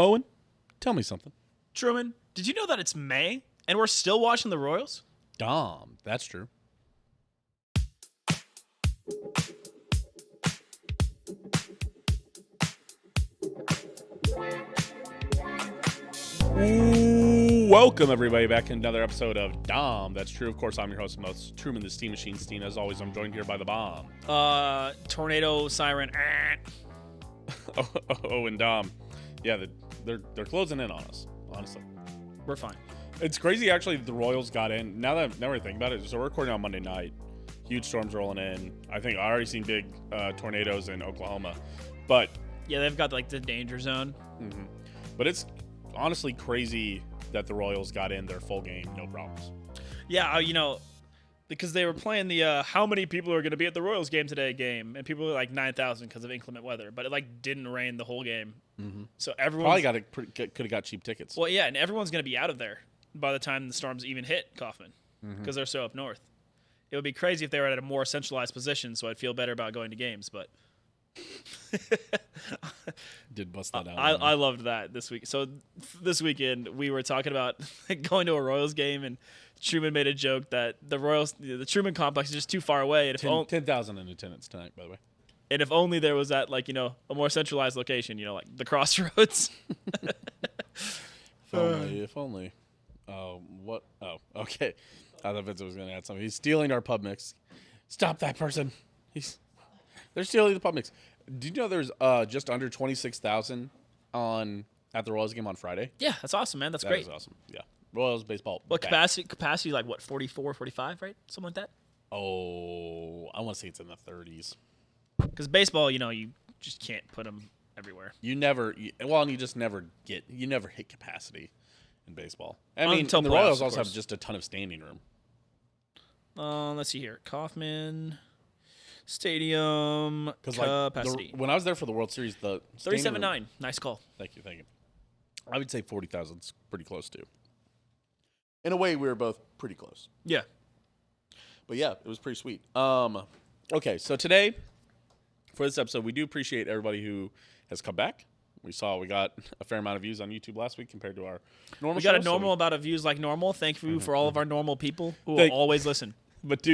Owen, tell me something. Truman, did you know that it's May and we're still watching the Royals? Dahm, that's true. Welcome, everybody, back to another episode of Dahm. That's true. Of course, I'm your host, most Truman, the Steam Machine Steen. As always, I'm joined here by the bomb. Tornado siren. Oh, and Dahm. Yeah, they're closing in on us, honestly. We're fine. It's crazy, actually, that the Royals got in. Now we're thinking about it, so we're recording on Monday night. Huge storms rolling in. I think I already seen big tornadoes in Oklahoma. But yeah, they've got like the danger zone. Mm-hmm. But it's honestly crazy that the Royals got in their full game, no problems. Yeah, because they were playing the how many people are going to be at the Royals game today game, and people were like 9,000 because of inclement weather, but it like didn't rain the whole game. Mm-hmm. So everyone could have got cheap tickets. Well, yeah, and everyone's going to be out of there by the time the storms even hit Kaufman because they're so up north. It would be crazy if they were at a more centralized position, so I'd feel better about going to games, but did bust that out. I loved that this week. So this weekend we were talking about going to a Royals game, and Truman made a joke that the Truman complex is just too far away, and 10,000 in attendance tonight, by the way. And if only there was at a more centralized location, like the Crossroads. If only. What? Oh, okay. I thought Vince was going to add something. He's stealing our pub mix. Stop that person. They're stealing the pub mix. Do you know there's just under 26,000 at the Royals game on Friday? Yeah, that's awesome, man. That's great. That is awesome. Yeah. Royals baseball. What capacity like what, 44, 45, right? Something like that? Oh, I want to say it's in the 30s. Because baseball, you just can't put them everywhere. You never hit capacity in baseball. I mean, Until the playoffs, Royals of also course. have just a ton of standing room. Let's see here. Kauffman Stadium capacity. When I was there for the World Series, the 37.9. Nice call. Thank you. I would say 40,000 is pretty close too. In a way, we were both pretty close. Yeah. But yeah, it was pretty sweet. Okay, so today, for this episode, we do appreciate everybody who has come back. We got a fair amount of views on YouTube last week compared to our normal. We got a normal amount of views like normal. Thank you for all of our normal people who will always listen. But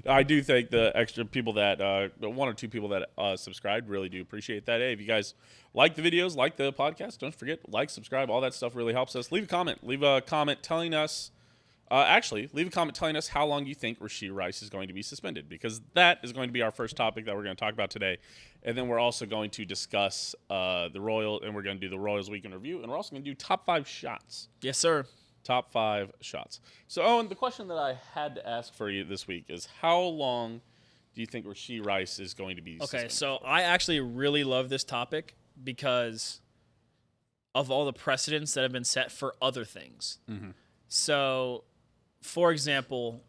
I do thank the extra people that one or two people that subscribed. Really do appreciate that. Hey, if you guys like the videos, like the podcast, don't forget subscribe. All that stuff really helps us. Leave a comment. Leave a comment telling us. Leave a comment telling us how long you think Rashee Rice is going to be suspended, because that is going to be our first topic that we're going to talk about today. And then we're also going to discuss the Royals, and we're going to do the Royals weekend review, and we're also going to do top 5 shots. Yes, sir. Top 5 shots. So, Owen, the question that I had to ask for you this week is, how long do you think Rashee Rice is going to be suspended? Okay, so I actually really love this topic because of all the precedents that have been set for other things. Mm-hmm. So, for example,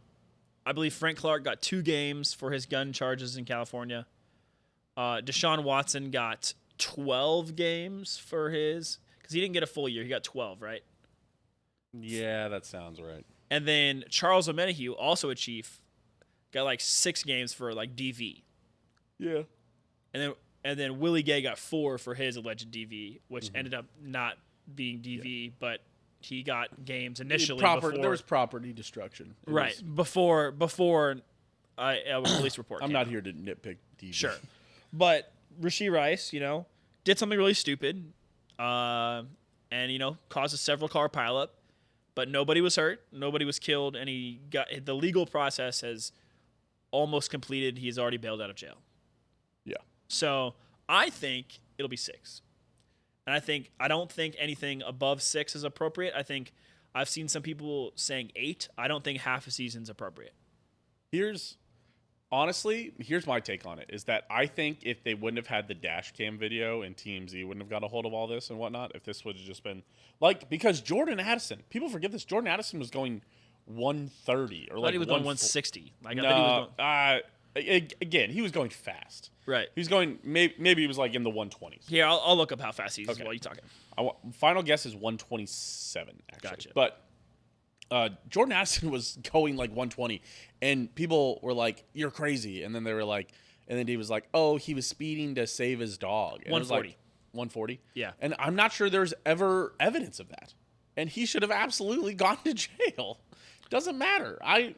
I believe Frank Clark got 2 games for his gun charges in California. Deshaun Watson got 12 games for his, because he didn't get a full year. He got 12, right? Yeah, that sounds right. And then Charles O'Menahue, also a Chief, got like 6 games for like DV. Yeah. And then Willie Gay got 4 for his alleged DV, which ended up not being DV, but he got games initially. There was property destruction. Before a police report. I'm not here to nitpick DV. Sure. But Rashee Rice, did something really stupid, and caused a several car pileup. But nobody was hurt, nobody was killed, and the legal process has almost completed. He's already bailed out of jail. Yeah. So I think it'll be 6. And I don't think anything above 6 is appropriate. I think I've seen some people saying 8. I don't think half a season's appropriate. Here's my take on it, is that I think if they wouldn't have had the dash cam video and TMZ wouldn't have got a hold of all this and whatnot, if this would have just been because Jordan Addison, people forget this, Jordan Addison was going 130 or he was going 160. Again, he was going fast. Right. He was going, maybe he was like in the 120s. Here, I'll look up how fast he is while you're talking. Final guess is 127, actually. Gotcha. But Jordan Addison was going like 120, and people were like, "You're crazy," and then they were like, and then he was like, "Oh, he was speeding to save his dog." And 140. 140. Yeah. And I'm not sure there's ever evidence of that. And he should have absolutely gone to jail. Doesn't matter. I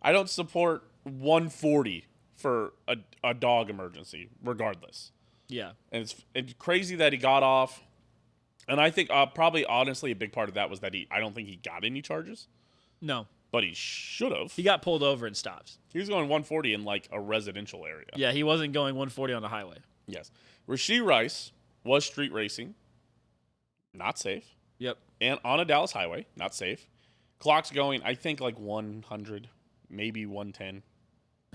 don't support 140 for a dog emergency, regardless. Yeah. And it's crazy that he got off. And I think probably honestly a big part of that was that I don't think he got any charges, No. but he should have. He got pulled over and stopped. He was going 140 in like a residential area. Yeah, he wasn't going 140 on the highway. Yes. Rashee Rice was street racing, not safe. Yep. And on a Dallas highway, not safe. Clock's going, I think, like 100, maybe 110.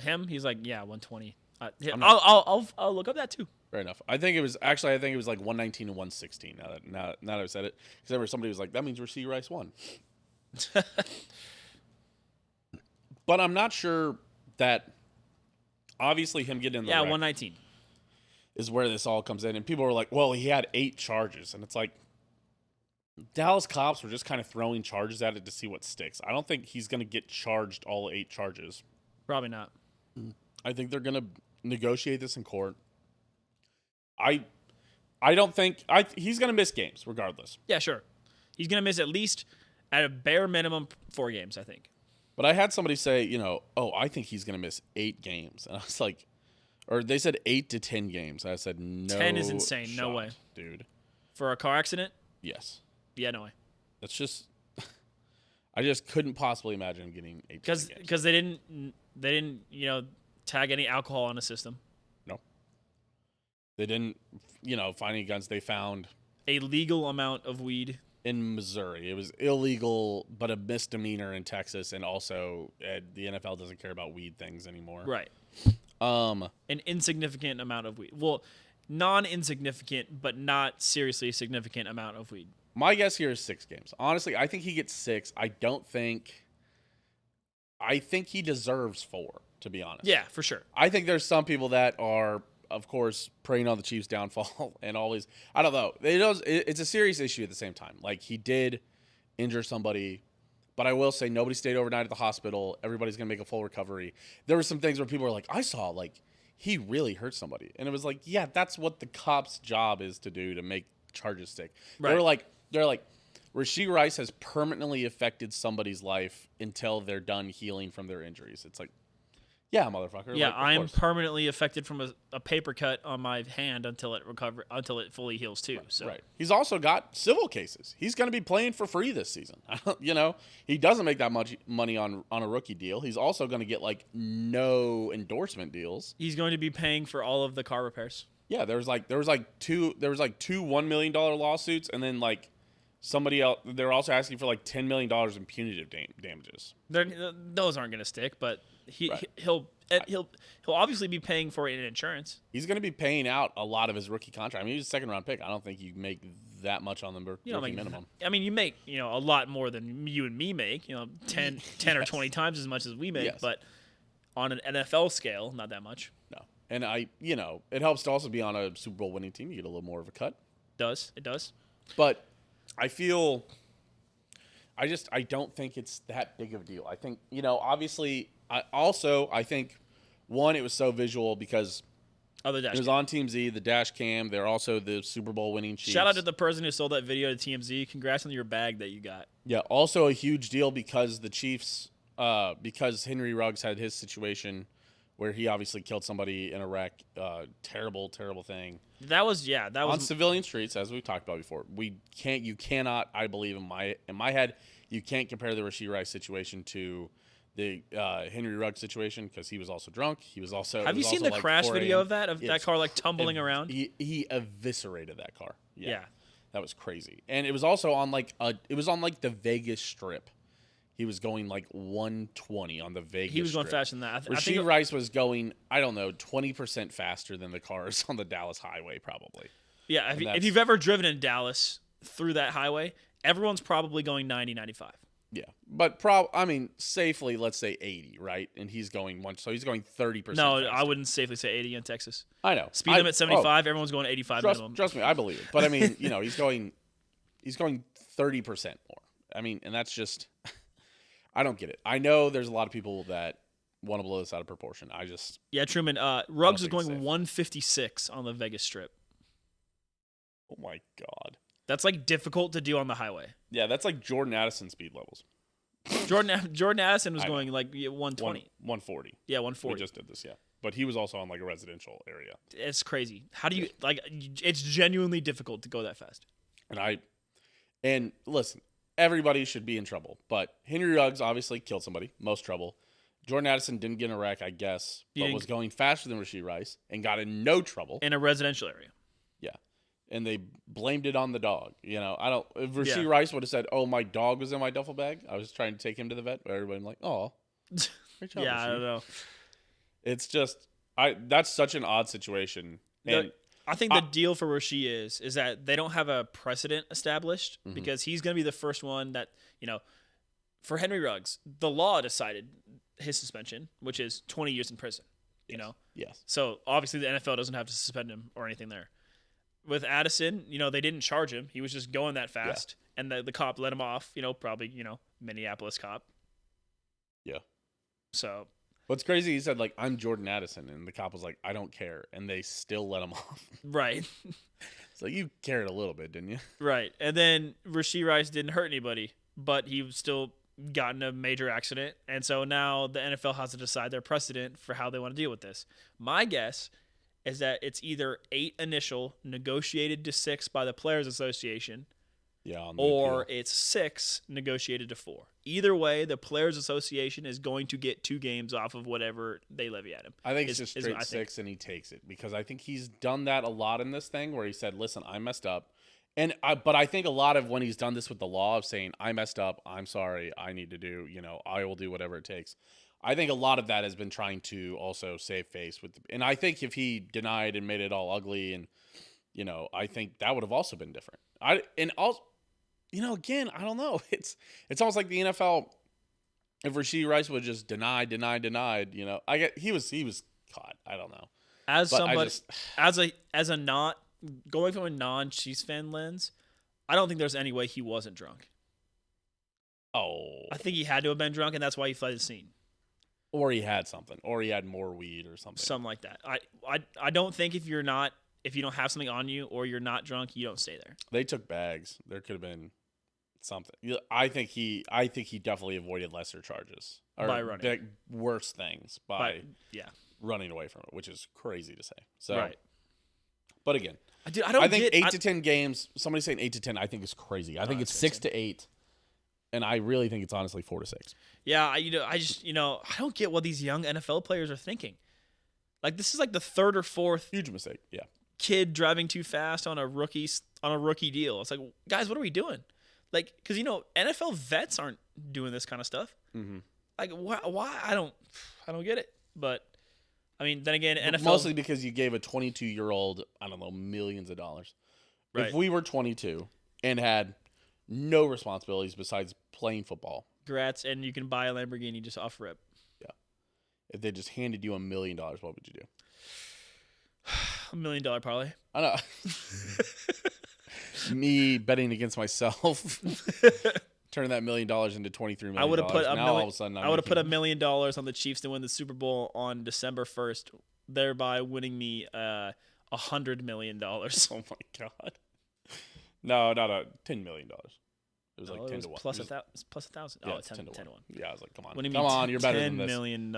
Him, he's like, yeah, 120. I'll look up that too. Fair enough. I think it was like 119 and 116. Now that I've said it, because somebody was like, that means Rashee Rice won. But I'm not sure that obviously him getting in the wreck 119 is where this all comes in. And people were like, well, he had 8 charges. And it's like, Dallas cops were just kind of throwing charges at it to see what sticks. I don't think he's going to get charged all 8 charges. Probably not. I think they're going to negotiate this in court. I don't think he's going to miss games regardless. Yeah, sure. He's going to miss at least at a bare minimum 4 games, I think. But I had somebody say, I think he's going to miss 8 games. And I was like, or they said 8 to 10 games. I said, no. 10 is insane. Shot, no way. Dude. For a car accident? Yes. Yeah, no way. That's just, I just couldn't possibly imagine him getting 8 to 10 games. Because they didn't, tag any alcohol on the system. No. They didn't, find any guns. They found a legal amount of weed in Missouri. It was illegal, but a misdemeanor in Texas, and also the NFL doesn't care about weed things anymore. Right. An insignificant amount of weed. Well, non-insignificant, but not seriously significant amount of weed. My guess here is 6 games. Honestly, I think he gets 6. I think he deserves 4, to be honest. Yeah, for sure. I think there's some people that are, of course, preying on the Chiefs' downfall and always, I don't know. It's a serious issue at the same time. Like, he did injure somebody, but I will say nobody stayed overnight at the hospital. Everybody's going to make a full recovery. There were some things where people were like, I saw, like, he really hurt somebody. And it was like, yeah, that's what the cop's job is to do, to make charges stick. Right. They're like, Rashee Rice has permanently affected somebody's life until they're done healing from their injuries. It's like, yeah, motherfucker. Yeah, like, I am permanently affected from a paper cut on my hand until it fully heals too. So right. He's also got civil cases. He's going to be playing for free this season. He doesn't make that much money on a rookie deal. He's also going to get like no endorsement deals. He's going to be paying for all of the car repairs. Yeah, there was two $1 million lawsuits, and then like somebody else. They're also asking for like $10 million in punitive damages. Those aren't going to stick, but Right. he'll obviously be paying for it in insurance. He's going to be paying out a lot of his rookie contract. I mean, he's a second-round pick. I don't think you make that much on the rookie minimum. I mean, you make a lot more than you and me make. 10 yes. or 20 times as much as we make, yes. but on an NFL scale, not that much. No, and it helps to also be on a Super Bowl winning team. You get a little more of a cut. It does. But I feel, I don't think it's that big of a deal. I think obviously. I think, one, it was so visual because the dash it was on TMZ, the dash cam. They're also the Super Bowl winning Chiefs. Shout out to the person who sold that video to TMZ. Congrats on your bag that you got. Yeah, also a huge deal because the Chiefs, because Henry Ruggs had his situation where he obviously killed somebody in a wreck. Terrible, terrible thing. That was on civilian streets, as we've talked about before. You cannot, I believe in my head, you can't compare the Rashee Rice situation to the Henry Ruggs situation because he was also drunk. He was also. Have you seen the like crash 4 video of that car like tumbling around? He eviscerated that car. Yeah, that was crazy. And it was also on like the Vegas Strip. He was going like 120 on the Vegas. He was going Strip. faster than that. Rashee Rice was going 20% faster than the cars on the Dallas highway probably. Yeah, if you've ever driven in Dallas through that highway, everyone's probably going 90, 95. Yeah, but safely, let's say 80, right? And he's going so he's going 30%. No, faster. I wouldn't safely say 80 in Texas. I know. Speed limit 75. Everyone's going 85 minimum. Trust me, I believe it. But I mean, he's going 30% more. I mean, and that's just, I don't get it. I know there's a lot of people that want to blow this out of proportion. I just Yeah, Truman. Ruggs is think it's going safe. 156 on the Vegas Strip. oh my god. That's like difficult to do on the highway. Yeah, that's like Jordan Addison speed levels. Jordan Addison was I know. going like 120. 140. Yeah, We 140. just did this, yeah. But he was also on like a residential area. It's crazy. How do you like? It's genuinely difficult to go that fast. And listen, everybody should be in trouble, but Henry Ruggs obviously killed somebody, most trouble. Jordan Addison didn't get in a wreck, I guess, but was going faster than Rashee Rice and got in no trouble. In a residential area. Yeah. And they blamed it on the dog. You know, if Rashee Yeah. Rice would have said, "Oh, my dog was in my duffel bag. I was trying to take him to the vet," everybody would be like, "Oh, great job, Yeah, I Rashee." don't know. It's just that's such an odd situation. And I think the deal for Rashee is that they don't have a precedent established Mhm. because he's going to be the first one that, for Henry Ruggs, the law decided his suspension, which is 20 years in prison, Yes. So obviously the NFL doesn't have to suspend him or anything there. With Addison, they didn't charge him. He was just going that fast. And the cop let him off, probably, Minneapolis cop. Yeah. So What's crazy, he said, like, "I'm Jordan Addison," and the cop was like, "I don't care," and they still let him off. right. So you cared a little bit, didn't you? Right. And then Rashee Rice didn't hurt anybody, but he still got in a major accident. And so now the NFL has to decide their precedent for how they want to deal with this. My guess is that it's either 8 initial negotiated to 6 by the Players Association, Yeah. On the or appeal. it's 6 negotiated to 4. Either way, the Players Association is going to get 2 games off of whatever they levy at him. I think it's just is straight what I think. 6, and he takes it because I think he's done that a lot in this thing where he said, "Listen, I messed up," but I think a lot of when he's done this with the law of saying, "I messed up, I'm sorry, I need to do, I will do whatever it takes." I think a lot of that has been trying to also save face and I think if he denied and made it all ugly, and I think that would have also been different. Again, I don't know. It's almost like the NFL. If Rashee Rice would just denied, I get he was caught. I don't know. As But I somebody, just- as a not going from a non-Chiefs fan lens, I don't think there's any way he wasn't drunk. Oh, I think he had to have been drunk, and that's why he fled the scene. or he had something, or he had more weed or something. Something like that. I don't think if you don't have something on you or you're not drunk, you don't stay there. They took bags. There could have been something. I think he definitely avoided lesser charges or By running. worse things by Yeah. running away from it, which is crazy to say. So, Right. But again, Dude, I don't I think get 8 to 10 games. Somebody saying 8 to 10, I think is crazy. I think it's 6 to 8, and I really think it's honestly 4 to 6. Yeah, I don't get what these young NFL players are thinking. Like, this is like the 3rd or 4th Huge mistake. Yeah. kid driving too fast on a rookie deal. It's like, guys, what are we doing? Like, because NFL vets aren't doing this kind of stuff. Mm-hmm. Like, why? I don't get it. But I mean, then again, NFL Mostly because you gave a 22-year-old, I don't know, millions of dollars. Right. If we were 22 and had no responsibilities besides playing football, congrats, and you can buy a Lamborghini just off rip. if they just handed you $1 million, what would you do? $1 million parlay. I know. Me betting against myself, turning that $1 million into $23 million. I would have put now all of a sudden I would have put $1 million on the Chiefs to win the Super Bowl on December 1st, thereby winning me $100 million. Oh my god! No, $10 million. It was like 10 to 1. Plus it's plus 1,000. Yeah, Oh, it's 10 10 to 1. Yeah, I was like, come on, Winning come me on, you're better than $10 this. million.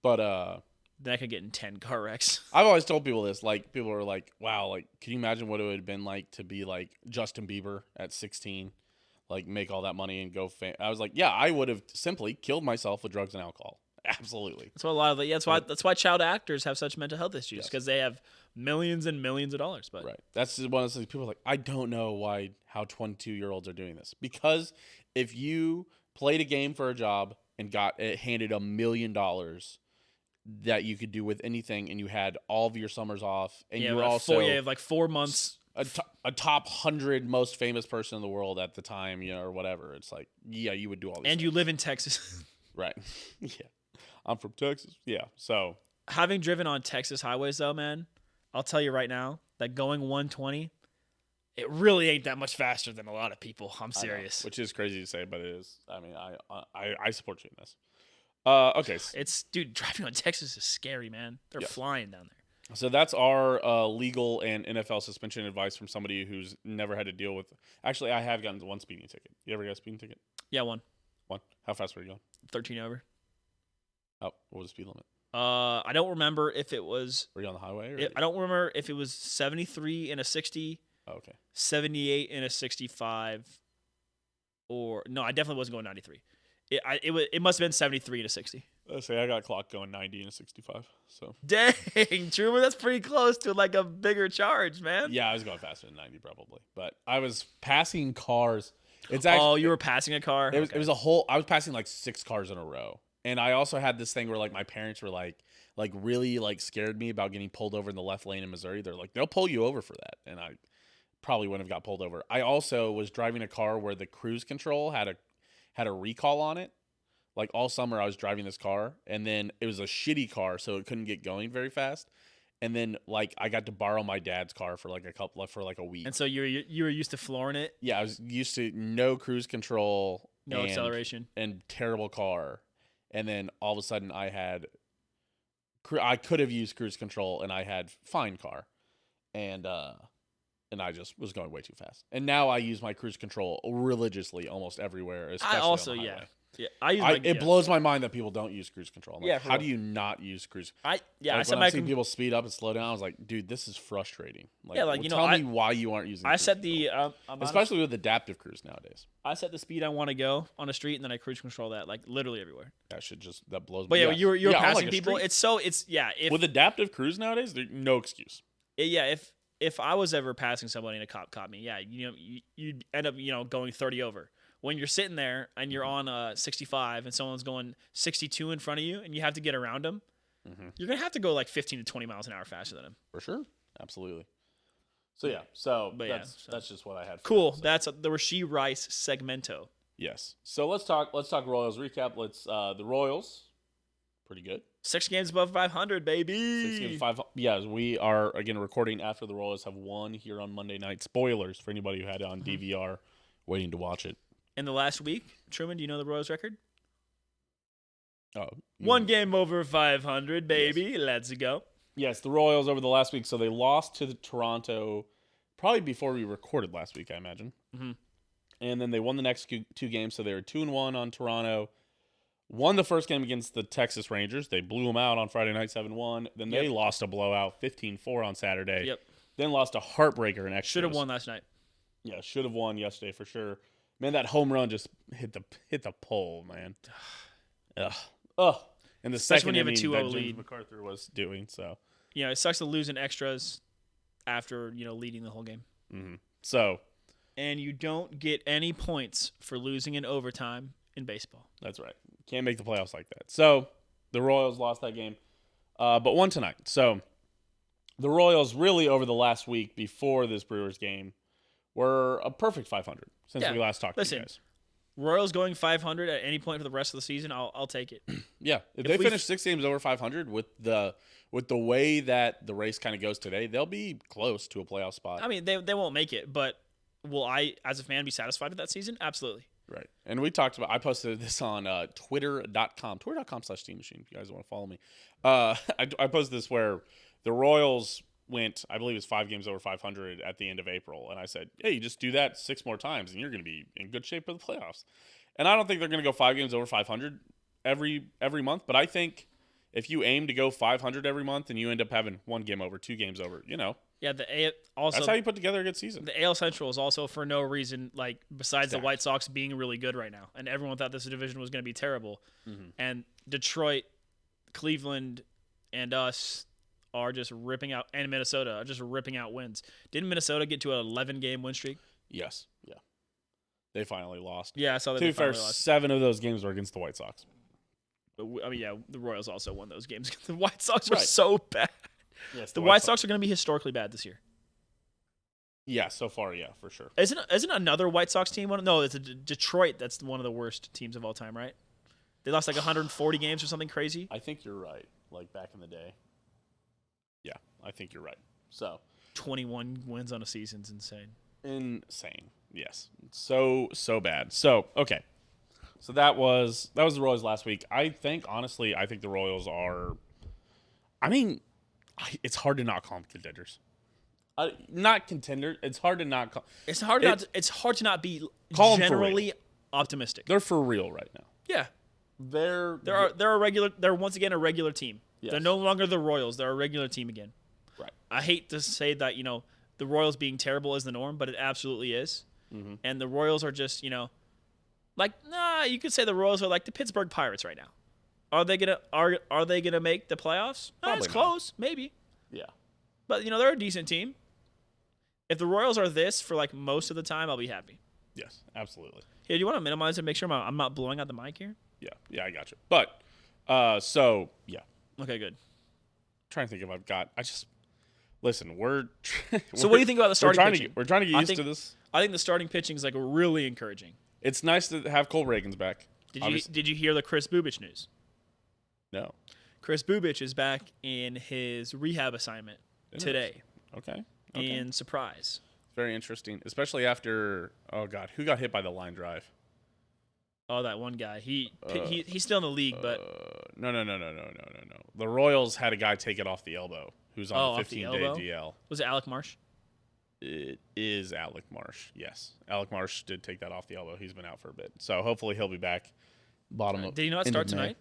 But Then I could get in 10 car wrecks. I've always told people this. Like, people are like, wow, like, can you imagine what it would have been like to be like Justin Bieber at 16, like make all that money and go I was like, yeah, I would have simply killed myself with drugs and alcohol. Absolutely. That's what a lot of that's why child actors have such mental health issues, because they have millions and millions of dollars. But Right. That's just one of those things. People are like, I don't know how 22-year-olds are doing this. Because if you played a game for a job and got it handed $1 million that you could do with anything, and you had all of your summers off, and you were also like 4 months. a top 100 most famous person in the world at the time, or whatever. It's like, yeah, you would do all these And things. you live in Texas. Right. Yeah. I'm from Texas. Yeah. So Having driven on Texas highways, though, man, I'll tell you right now that going 120, it really ain't that much faster than a lot of people. I'm serious. which is crazy to say, but it is. I mean, I support you in this. Okay. Dude, driving on Texas is scary, man. They're Yes. flying down there. So that's our legal and NFL suspension advice from somebody who's never had to deal with. Actually, I have gotten one speeding ticket. You ever got a speeding ticket? Yeah, one. One. How fast were you going? 13 over. Oh, what was the speed limit? I don't remember if it was. Were you on the highway? Or I don't remember if it was 73 in a 60, Oh, okay. 78 in a 65, or no, I definitely wasn't going 93. It must have been 73 in a 60. Let's say I got clocked going 90 and 65. So Dang, Truman, that's pretty close to like a bigger charge, man. yeah, I was going faster than 90 probably, but I was passing cars. It's actually Oh, you were passing a car? It was a whole. I was passing like 6 cars in a row, and I also had this thing where like my parents were like really like scared me about getting pulled over in the left lane in Missouri. They're like, they'll pull you over for that, and I probably wouldn't have got pulled over. I also was driving a car where the cruise control had a recall on it. Like all summer, I was driving this car, and then it was a shitty car, so it couldn't get going very fast. And then like I got to borrow my dad's car for like a week. And so you were used to flooring it, Yeah, I was used to no cruise control, no acceleration. and terrible car. And then all of a sudden I could have used cruise control and I had fine car. And I just was going way too fast. And now I use my cruise control religiously almost everywhere, especially I also on the highway. it Blows my mind that people don't use cruise control. I'm like, for how real. do you not use cruise? I Like, set when my I'm seeing people speed up and slow down, I was like, dude, this is frustrating. Like, Yeah, like, you know, tell me why you aren't using. I cruise set control. the especially with adaptive cruise nowadays. I set the speed I want to go on a street, and then I cruise control that like literally everywhere. That blows. But yeah, yes. you were on, passing like, a people. street. With adaptive cruise nowadays, there's no excuse. If I was ever passing somebody and a cop caught me, yeah, you'd end up going 30 over. When you're sitting there and you're on 65 and someone's going 62 in front of you and you have to get around them, you're gonna have to go like 15 to 20 miles an hour faster than them. For sure, absolutely. So that's just what I had. Cool. That's the Rashee Rice segmento. Yes. So let's talk Royals recap. The Royals, pretty good. 6 games above 500, baby. 6 games, 5. Yes, we are again recording after the Royals have won here on Monday night. Spoilers for anybody who had it on DVR waiting to watch it. In the last week, Truman, do you know the Royals record? Oh, 1 game over 500, baby. Yes. Let's go. Yes, the Royals over the last week. So they lost to Toronto probably before we recorded last week, I imagine. Mm-hmm. And then they won the next 2 games. So they were 2-1 on Toronto. Won the first game against the Texas Rangers. They blew them out on Friday night 7-1. Then they lost a blowout 15-4 on Saturday. Yep. Then lost a heartbreaker in extras. Should have won last night. Yeah, should have won yesterday for sure. Man, that home run just hit the pole, man. Ugh. And the Especially when second you have a inning 2-0 that James lead. MacArthur was doing, so. It sucks to lose in extras after, leading the whole game. Mm-hmm. So. And you don't get any points for losing in overtime in baseball. That's right. Can't make the playoffs like that. So, the Royals lost that game, but won tonight. So, the Royals really over the last week before this Brewers game were a perfect 500 since we last talked to you guys. Royals going 500 at any point for the rest of the season, I'll take it. Yeah, if they finish 6 games over 500 with the way that the race kind of goes today, they'll be close to a playoff spot. I mean, they won't make it, but will I, as a fan, be satisfied with that season? Absolutely. Right. And we talked about, I posted this on twitter.com/Steam Machine if you guys want to follow me. I posted this where the Royals went, I believe it's 5 games over 500 at the end of April. And I said, hey, you just do that 6 more times and you're going to be in good shape for the playoffs. And I don't think they're going to go 5 games over 500 every month. But I think if you aim to go 500 every month and you end up having 1 game over, 2 games over, Yeah, that's how you put together a good season. The AL Central is also for no reason, like besides the White Sox being really good right now, and everyone thought this division was going to be terrible. Mm-hmm. And Detroit, Cleveland, and us are just ripping out, and Minnesota are just ripping out wins. Didn't Minnesota get to an 11-game win streak? Yes. Yeah. They finally lost. Yeah, I saw that. To be fair, 7 of those games were against the White Sox. But the Royals also won those games. The White Sox were so bad. Yes, the White Sox are going to be historically bad this year. Yeah, so far, yeah, for sure. Isn't another White Sox team one? No, it's Detroit. That's one of the worst teams of all time, right? They lost like 140 games or something crazy. I think you're right. Like back in the day. Yeah, I think you're right. So 21 wins on a season's insane. Insane. Yes. So bad. So, okay. So that was the Royals last week. I think the Royals are. I mean, it's hard to not call them contenders. Not contender. It's hard to not call. It's hard to not be Call 'em for generally optimistic. They're for real right now. Yeah. They're They're once again a regular team. Yes. They're no longer the Royals. They're a regular team again. right. I hate to say that, the Royals being terrible is the norm, but it absolutely is. Mm-hmm. And the Royals are just, you could say the Royals are like the Pittsburgh Pirates right now. Are they gonna make the playoffs? Probably It's not. close, maybe. Yeah. But they're a decent team. If the Royals are this for like most of the time, I'll be happy. Yes, absolutely. Hey, do you want to minimize and make sure I'm not blowing out the mic here? Yeah, I got you. But, so yeah, Okay, good. trying to think if I've got. Listen. So what do you think about the starting pitching? We're trying to get used to this. I think the starting pitching is like really encouraging. It's nice to have Cole Reagan's back. Did you hear the Chris Bubich news? No. Chris Bubich is back in his rehab assignment today. Okay. In surprise. Very interesting, especially after. Oh God, who got hit by the line drive? Oh, that one guy. He's still in the league, but No. The Royals had a guy take it off the elbow. Who's on a 15-day DL? Was it Alec Marsh? It is Alec Marsh. Yes, Alec Marsh did take that off the elbow. He's been out for a bit, so hopefully he'll be back. Did he not start tonight?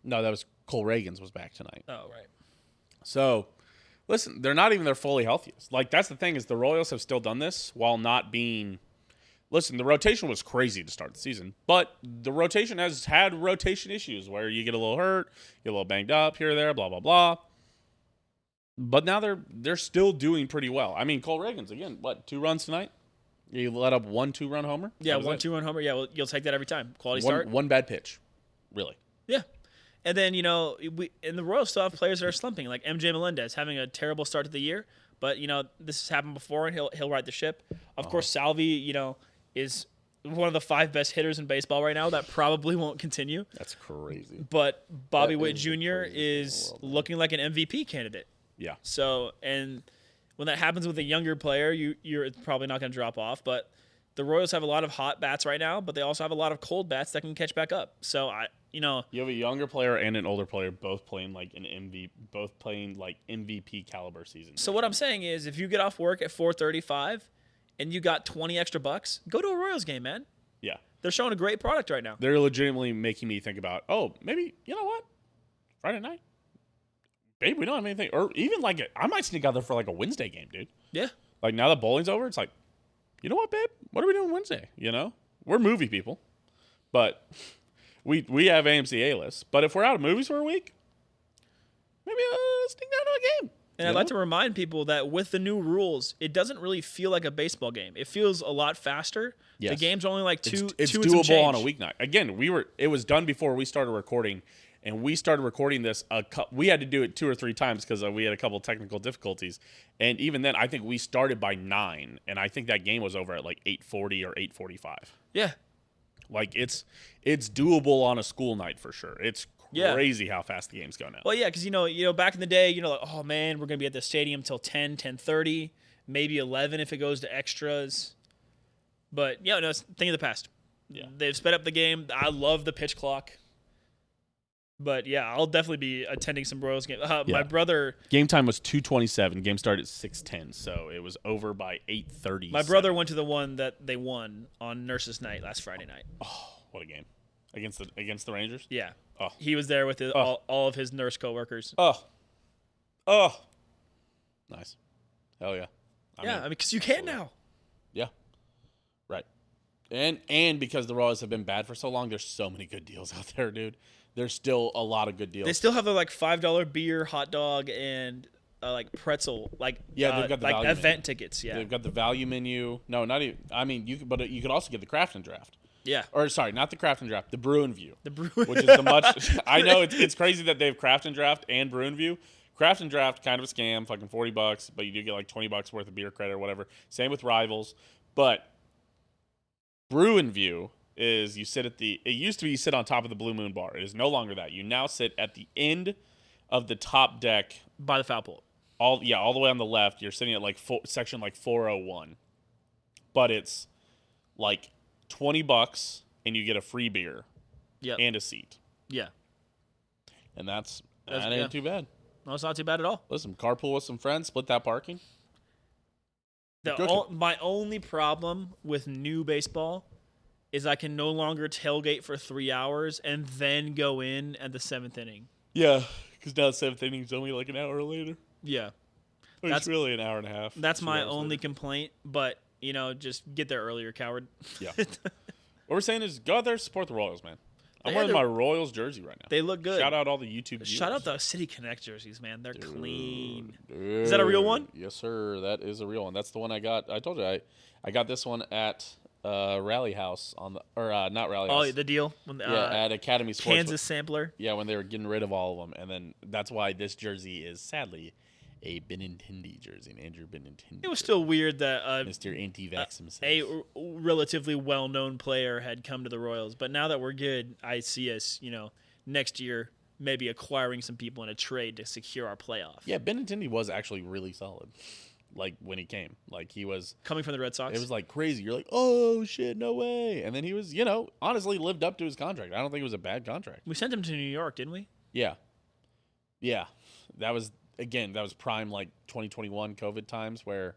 No, that was Cole Reagan's was back tonight. Oh, right. So, listen, they're not even their fully healthiest. Like, that's the thing is the Royals have still done this while not being. Listen, the rotation was crazy to start the season, but the rotation has had rotation issues where you get a little hurt, get a little banged up here or there, blah blah blah. But now they're still doing pretty well. I mean, Cole Reagan's again, 2 runs tonight? You let up 1 2-run homer? Yeah, 1 2-run homer. Yeah, well, you'll take that every time. Quality start. One bad pitch, really. Yeah. And then, in the Royals still have players that are slumping, like MJ Melendez having a terrible start to the year. But, this has happened before, and he'll right the ship. Of course, Salvi, is one of the 5 best hitters in baseball right now. That probably won't continue. That's crazy. But Bobby Witt Jr. is looking like an MVP candidate. Yeah. So, and when that happens with a younger player, you're probably not going to drop off. But the Royals have a lot of hot bats right now, but they also have a lot of cold bats that can catch back up. So, you have a younger player and an older player both playing like MVP caliber seasons. So what I'm saying is, if you get off work at 4:35 and you got 20 extra bucks, go to a Royals game, man. Yeah. They're showing a great product right now. They're legitimately making me think about, maybe, you know what? Friday night? Babe, we don't have anything. Or even I might sneak out there for a Wednesday game, dude. Yeah. Like now that bowling's over, it's like, you know what, babe? What are we doing Wednesday? We're movie people. But we have AMC A-list. But if we're out of movies for a week, maybe sneak down to a game. And I'd like to remind people that with the new rules, it doesn't really feel like a baseball game. It feels a lot faster. Yes. The game's only like two. It's two and some doable change. on a weeknight. Again, it was done before we started recording, and we started recording this. We had to do it 2 or 3 times because we had a couple technical difficulties. And even then, I think we started by 9, and I think that game was over at 8:40 or 8:45. Yeah. It's doable on a school night for sure. It's crazy how fast the games go now. Well, yeah, because back in the day, oh man, we're gonna be at the stadium till 10:30, maybe 11 if it goes to extras. But it's a thing of the past. Yeah, they've sped up the game. I love the pitch clock. But yeah, I'll definitely be attending some Royals games. My brother. Game time was 2:27. Game started at 6:10, so it was over by 8:30. My brother went to the one that they won on Nurses Night last Friday night. Oh, what a game! Against the Rangers. Yeah. Oh. He was there with all of his nurse coworkers. Oh. Nice. Hell yeah. I mean, because you can now. Yeah. Right. And because the Royals have been bad for so long, there's so many good deals out there, dude. There's still a lot of good deals. They still have their $5 beer, hot dog, and pretzel. They've got the value event menu. Tickets. Yeah. They've got the value menu. No, not even. I mean, you could also get the craft and draft. Yeah. Or sorry, not the craft and draft, the brew and view. The brew, which is the much. I know it's crazy that they have craft and draft and brew and view. Craft and draft kind of a scam, fucking $40, but you do get $20 worth of beer credit or whatever. Same with Rivals, but brew and view is you sit at it used to be you sit on top of the Blue Moon bar. It is no longer that. You now sit at the end of the top deck by the foul pole. All the way on the left. You're sitting at section 401, but it's $20 and you get a free beer Yep. and a seat. Yeah. And that That's- ain't yeah. too bad. No, it's not too bad at all. Listen, carpool with some friends, split that parking. My only problem with new baseball is I can no longer tailgate for 3 hours and then go in at the 7th inning. Yeah, because now the 7th inning is only like an hour later. Yeah. It's really an hour and a half. That's 2 my hours only later. complaint, but, just get there earlier, coward. Yeah. What we're saying is go out there, support the Royals, man. I'm Yeah, wearing they're- my Royals jersey right now. They look good. Shout out all the YouTube viewers. Shout out the City Connect jerseys, man. They're clean. Dude. Is that a real one? Yes, sir. That is a real one. That's the one I got. I told you I got this one at Rally House not Rally House. Oh, the deal? When, at Academy Sports. Kansas Sampler. Yeah, when they were getting rid of all of them, and then that's why this jersey is sadly a Benintendi jersey, an Andrew Benintendi. It was still weird that Mr. Anti-Vax himself. a relatively well-known player had come to the Royals, but now that we're good, I see us, next year maybe acquiring some people in a trade to secure our playoff. Yeah, Benintendi was actually really solid. Like when he came, like he was Coming from the Red Sox. It was like crazy. You're like, oh shit, no way. And then he was, honestly lived up to his contract. I don't think it was a bad contract. We sent him to New York, didn't we? Yeah. That was prime like 2021 COVID times where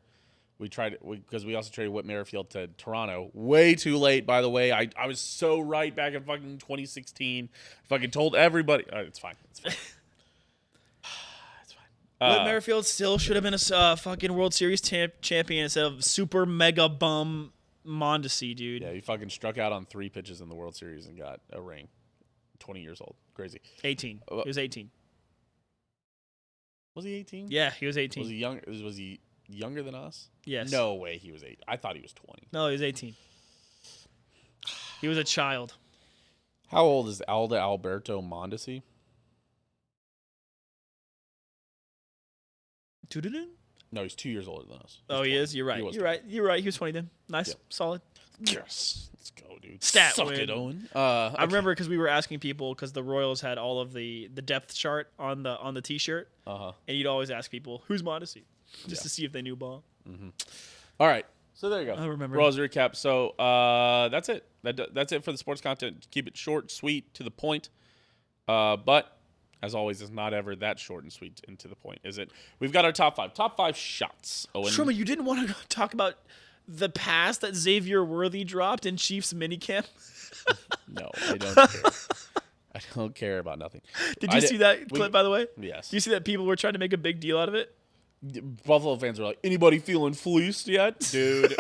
we tried because we also traded Whit Merrifield to Toronto. Way too late, by the way. I was so right back in fucking 2016. Fucking told everybody. It's fine. It's fine. It's fine. Whit Merrifield still should have been a fucking World Series champion instead of super mega bum Mondesi, dude. Yeah, he fucking struck out on 3 pitches in the World Series and got a ring. 20 years old. Crazy. 18. He was 18. Was he 18? Yeah, he was 18. Was he young? Was he younger than us? Yes. No way he was 8. I thought he was 20. No, he was 18. He was a child. How old is Alda Alberto Mondesi? Doo-doo-doo. No, he's 2 years older than us. Oh, he is? You're right. was You're right. You're right. He was 20 then. Nice. Yeah. Solid. Yes. Let's go, dude. Stat Suck win. it, Owen. I remember because we were asking people because the Royals had all of the depth chart on the T-shirt, Uh-huh. and you'd always ask people who's Mondesi, just Yeah. to see if they knew ball. All right. So there you go. I remember. Royals recap. So that's it. That's it for the sports content. Keep it short, sweet, to the point. But as always, it's not ever that short and sweet and to the point, is it? We've got our top 5. Top 5 shots. Owen. Truman, you didn't want to talk about the pass that Xavier Worthy dropped in Chiefs minicamp? No, I don't care. I don't care about nothing. Did you see that we- clip, by the way? Yes. Did you see that people were trying to make a big deal out of it? Buffalo fans are like, anybody feeling fleeced yet? Dude.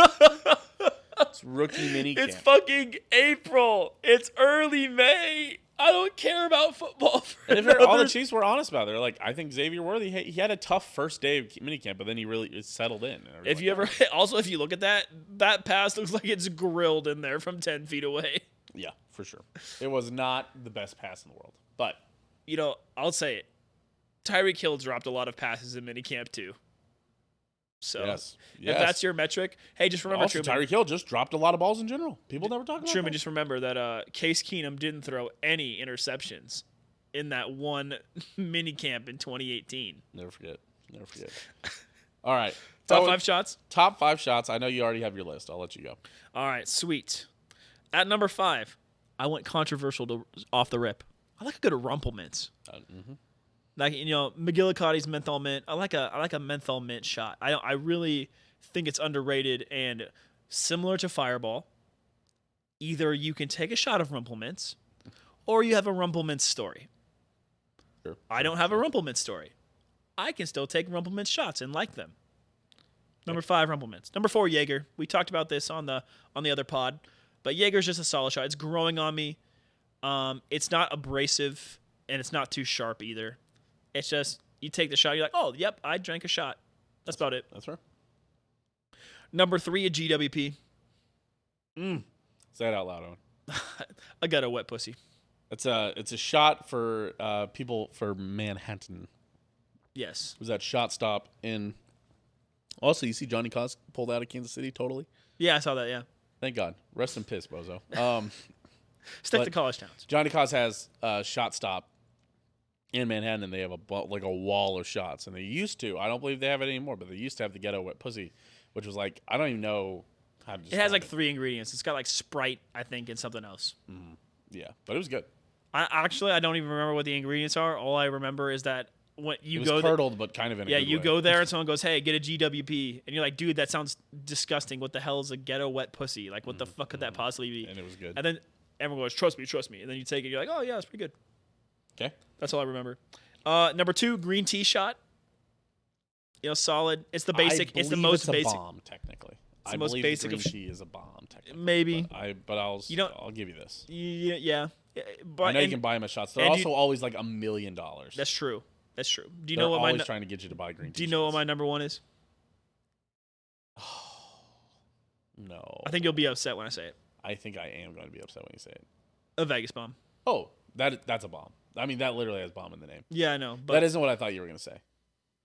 It's rookie minicamp. It's fucking April. It's early May. I don't care about football. And if all the Chiefs were honest about it, they're like, I think Xavier Worthy, he had a tough first day of minicamp, but then he really settled in. If you ever, also if you look at that pass looks like it's grilled in there from 10 feet away. Yeah, for sure. It was not the best pass in the world, but I'll say it. Tyreek Hill dropped a lot of passes in minicamp too. So yes. if that's your metric, hey, just remember, Also, Truman, Tyreek Hill just dropped a lot of balls in general. People never talk about Truman, that. just remember that Case Keenum didn't throw any interceptions in that one minicamp in 2018. Never forget. All right. Top 5 shots? Top 5 shots. I know you already have your list. I'll let you go. All right, sweet. At number 5, I went controversial off the rip. I like a good Rumple Mints. Like McGillicuddy's menthol mint. I like a menthol mint shot. I really think it's underrated and similar to Fireball. Either you can take a shot of Rumple Mints, or you have a Rumple Mints story. Sure. I don't have a Rumple Mints story. I can still take Rumple Mints shots and like them. Number 5, Rumple Mints. Number 4, Jaeger. We talked about this on the other pod, but Jaeger's just a solid shot. It's growing on me. It's not abrasive and it's not too sharp either. It's just you take the shot, you're like, oh, yep, I drank a shot. That's about it. That's right. Number 3, a GWP. Say it out loud, Owen. I got a wet pussy. It's a shot for people for Manhattan. Yes. It was that shot stop in. Also, you see Johnny Cos pulled out of Kansas City totally. Yeah, I saw that, yeah. Thank God. Rest in piss, bozo. Stick But- to college towns. Johnny Cos has a shot stop in Manhattan, and they have a wall of shots. And they used to. I don't believe they have it anymore, but they used to have the ghetto wet pussy, which was like I don't even know how to. It has like 3 ingredients. It's got like Sprite, I think, and something else. Yeah, but it was good. I don't even remember what the ingredients are. All I remember is that when you It was go curdled, but kind of in a yeah, good you way. go there and someone goes, "Hey, get a GWP," and you're like, "Dude, that sounds disgusting. What the hell is a ghetto wet pussy? Like, what the fuck could that possibly be?" And it was good. And then everyone goes, "Trust me," and then you take it, you're like, "Oh yeah, it's pretty good." Okay. That's all I remember. Number 2, green tea shot. Solid. It's the basic. It's the most it's a basic. bomb, technically. It's I the most believe basic green of tea is a bomb, technically. maybe. But I'll give you this. Yeah. But I know you can buy them at shots. They're and also always like $1 million. That's true. That's true. Do you They're know what always trying to get you to buy green tea. Do you know what my number 1 is? No. I think you'll be upset when I say it. I think I am going to be upset when you say it. A Vegas bomb. Oh, that's a bomb. I mean, that literally has bomb in the name. Yeah, I know. But That isn't what I thought you were going to say.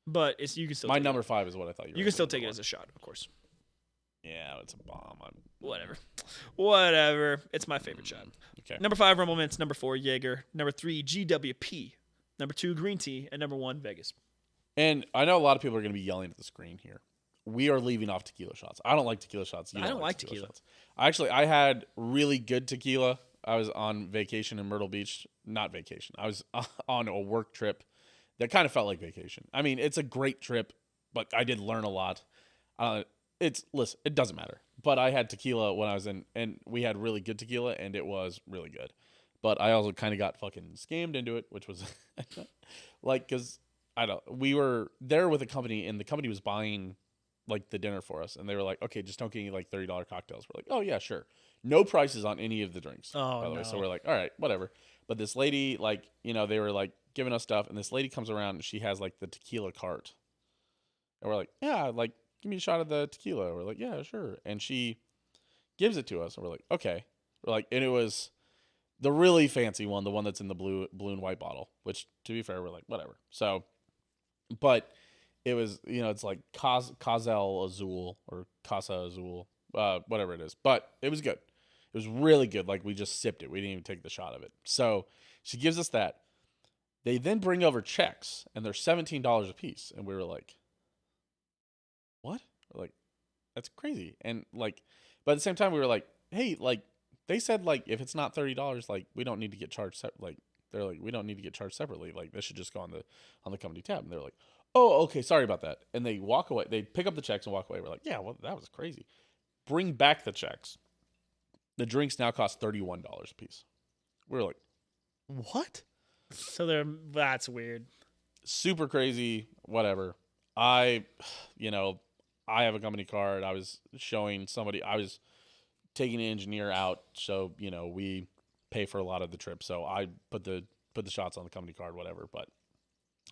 But you can still. My take number 5 is what I thought you were. You can still take it as a shot, of course. Yeah, it's a bomb. Whatever. It's my favorite shot. Okay. Number 5, Rumble Mints. Number 4, Jaeger. Number 3, GWP. Number 2, green tea. And number 1, Vegas. And I know a lot of people are going to be yelling at the screen here. We are leaving off tequila shots. I don't like tequila shots. I don't like tequila. Shots. I had really good tequila. I was on vacation in Myrtle Beach. Not vacation. I was on a work trip that kind of felt like vacation. I mean, it's a great trip, but I did learn a lot. Listen, it doesn't matter. But I had tequila when I was in, and we had really good tequila, and it was really good. But I also kind of got fucking scammed into it, which was like, because we were there with a company, and the company was buying like the dinner for us, and they were like, okay, just don't get any like $30 cocktails. We're like, oh yeah, sure. No prices on any of the drinks, by the way. So we're like, all right, whatever. But this lady, like, they were like giving us stuff, and this lady comes around and she has like the tequila cart. And we're like, yeah, like, give me a shot of the tequila. We're like, yeah, sure. And she gives it to us, and we're like, okay. We're like, and it was the really fancy one, the one that's in the blue and white bottle, which, to be fair, we're like, whatever. So, but it was, it's like Cazel Azul or Casa Azul, whatever it is. But it was good. It was really good. Like, we just sipped it. We didn't even take the shot of it. So she gives us that. They then bring over checks, and they're $17 a piece. And we were like, what? We're like, that's crazy. And like, but at the same time, we were like, hey, like, they said, like, if it's not $30, like, we don't need to get charged. Like, they're like, we don't need to get charged separately. Like, this should just go on the company tab. And they're like, oh, okay, sorry about that. And they walk away. They pick up the checks and walk away. We're like, yeah, well, that was crazy. Bring back the checks. The drinks now cost $31 a piece. We're like, what? So that's weird. Super crazy. Whatever. I have a company card. I was showing somebody. I was taking an engineer out, so we pay for a lot of the trip. So I put the shots on the company card, whatever. But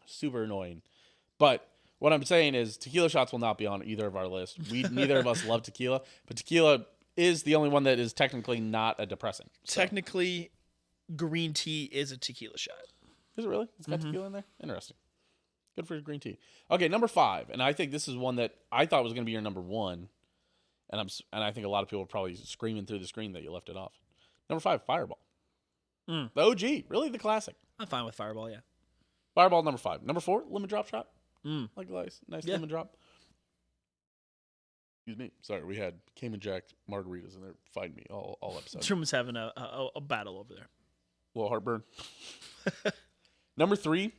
super annoying. But what I'm saying is, tequila shots will not be on either of our lists. Neither of us love tequila, but tequila is the only one that is technically not a depressant. So. Technically, green tea is a tequila shot. Is it really? It's got tequila in there? Interesting. Good for your green tea. Okay, number 5, and I think this is one that I thought was going to be your number 1, and I think a lot of people are probably screaming through the screen that you left it off. Number 5, Fireball. The OG, really the classic. I'm fine with Fireball, yeah. Fireball, number 5. Number 4, lemon drop shot. Like a nice lemon drop. Excuse me. Sorry, we had Cayman Jack margaritas, and they're fighting me all episode. Truman's having a battle over there. A little heartburn. Number 3,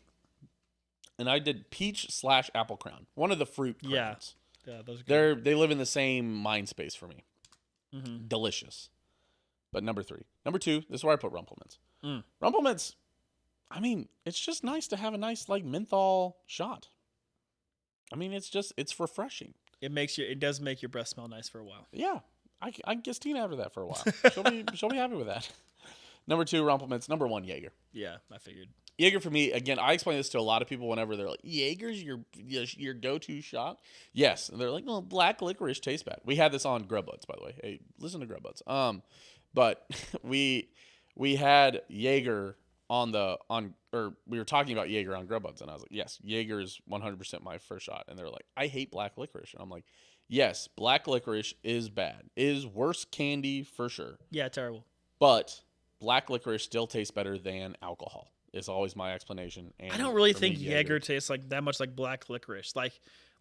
and I did peach/apple crown. One of the fruit crowns. Yeah, those are good. They live in the same mind space for me. Delicious. But number 3. Number 2, this is where I put Rumple Mints. Rumple Mints, I mean, it's just nice to have a nice like menthol shot. I mean, it's refreshing. It does make your breath smell nice for a while. Yeah. I can get Stina after that for a while. She'll be happy with that. Number 2, Rumple Mints. Number 1, Jaeger. Yeah, I figured. Jaeger for me, again, I explain this to a lot of people whenever they're like, Jaeger's your go-to shot? Yes. And they're like, well, black licorice tastes bad. We had this on Grub Buds, by the way. Hey, listen to Grub Buds. But we had Jaeger we were talking about Jaeger on Grub Buds, and I was like, yes, Jaeger is 100% my first shot. And they're like, I hate black licorice. And I'm like, yes, black licorice is bad. It is worse candy for sure. Yeah, terrible. But black licorice still tastes better than alcohol. Is always my explanation. And I don't really think Jaeger tastes like that much like black licorice. Like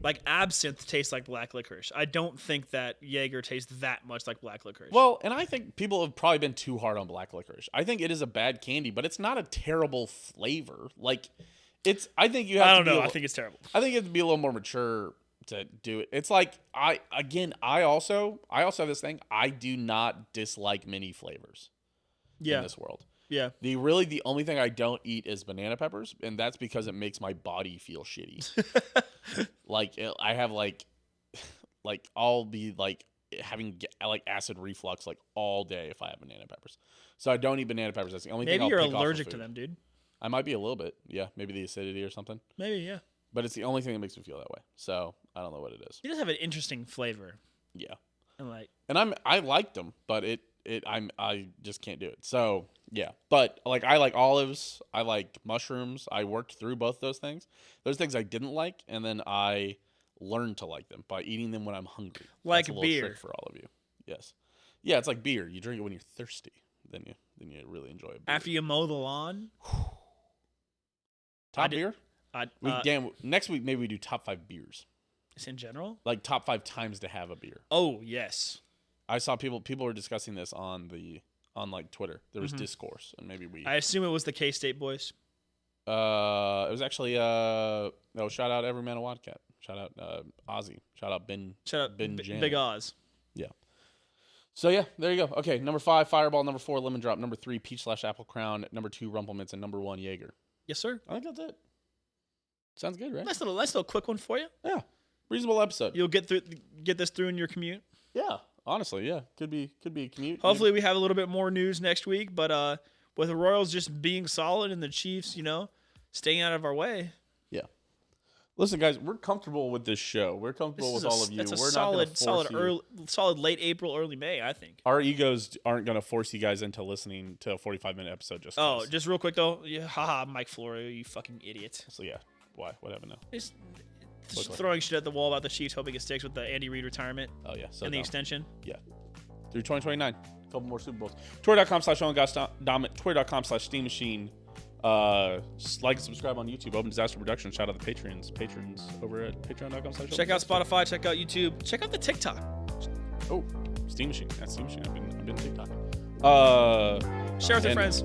Like absinthe tastes like black licorice. I don't think that Jaeger tastes that much like black licorice. Well, and I think people have probably been too hard on black licorice. I think it is a bad candy, but it's not a terrible flavor. Like, it's. I think you have. I to don't be know. a I little- think it's terrible. I think you have to be a little more mature to do it. It's like I also have this thing. I do not dislike many flavors Yeah. in this world. Yeah. The only thing I don't eat is banana peppers, and that's because it makes my body feel shitty. I have like I'll be like having like acid reflux like all day if I have banana peppers. So I don't eat banana peppers. That's the only thing. Maybe I'll you're pick off for allergic to food. them, dude. I might be a little bit. Yeah, maybe the acidity or something. Maybe, yeah. But it's the only thing that makes me feel that way. So I don't know what it is. It does have an interesting flavor. Yeah. And I liked them, but I just can't do it. So yeah, but like I like olives, I like mushrooms. I worked through both those things. Those things I didn't like, and then I learned to like them by eating them when I'm hungry. Like That's a little beer. trick for all of you. Yes, yeah, it's like beer. You drink it when you're thirsty, then you really enjoy it. after you mow the lawn, Top beer. I Next week maybe we do top 5 beers. just in general. Like top 5 times to have a beer. Oh yes. I saw people were discussing this on like Twitter. There was discourse, and maybe we. I assume it was the K-State boys. It was actually shout out Every Man a Wildcat. Shout out Ozzy. Shout out Ben. Shout out Ben Janet. Big Oz. Yeah. So yeah, there you go. Okay, number 5 Fireball, number 4 Lemon Drop, number 3 Peach/Apple Crown, number 2 Rumple Mints, and number 1 Jaeger. Yes, sir. I think that's it. Sounds good, right? Nice little quick one for you. Yeah. Reasonable episode. You'll get this through in your commute. Yeah. Honestly, yeah. Could be a commute. Hopefully we have a little bit more news next week, but with the Royals just being solid and the Chiefs, staying out of our way. Yeah. Listen, guys, we're comfortable with this show. We're comfortable with all of you. It's a We're not gonna force you. solid late April, early May, I think. Our egos aren't going to force you guys into listening to a 45-minute episode just 'cause. Just real quick though, haha, Mike Florio, you fucking idiot. So yeah, why? What happened now? Just throwing shit at the wall about the Chiefs, hoping it sticks with the Andy Reid retirement Oh yeah, so and the dumb. extension. Yeah. Through 2029. A couple more Super Bowls. Twitter.com/Dahm, Twitter.com/Steam Machine. Like and subscribe on YouTube. Open Disaster Productions. Shout out the patrons over at patreon.com/. Check out Spotify, check out YouTube, check out the TikTok. Oh, Steam Machine. That's Steam Machine. I've been TikTok. Share with your friends.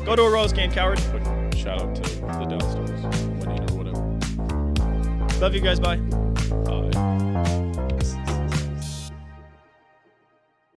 Go to a Rose game, coward. Quick shout out to the Downstairs wedding or whatever. Love you guys. Bye.